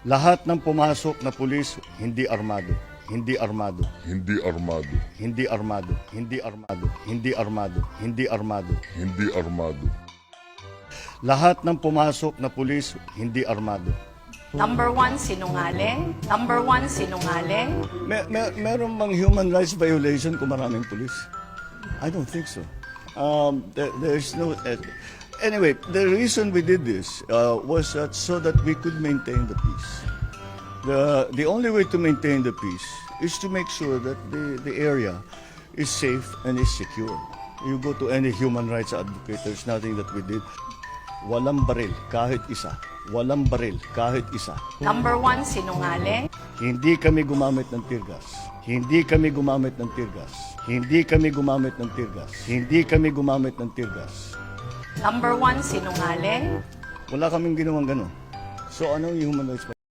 Lahat ng pumasok na pulis, hindi armado. Hindi armado. Hindi armado. Hindi armado. Hindi armado. Hindi armado. Hindi armado. Hindi armado. Lahat ng pumasok na pulis, hindi armado. Number one, sinungaling. Number one, sinungaling. Meron bang human rights violation kung maraming pulis? I don't think so. There's no... anyway, the reason we did this was that so that we could maintain the peace. The only way to maintain the peace is to make sure that the area is safe and is secure. You go to any human rights advocate, there's nothing that we did. Walang baril, kahit isa. Walang baril, kahit isa. Number one, sinungaling. Hindi kami gumamit ng tear gas. Hindi kami gumamit ng tear gas. Hindi kami gumamit ng tear gas. Hindi kami gumamit ng tear gas. Number one, sinungaling. Wala kaming ginawang gano'n. So anong human rights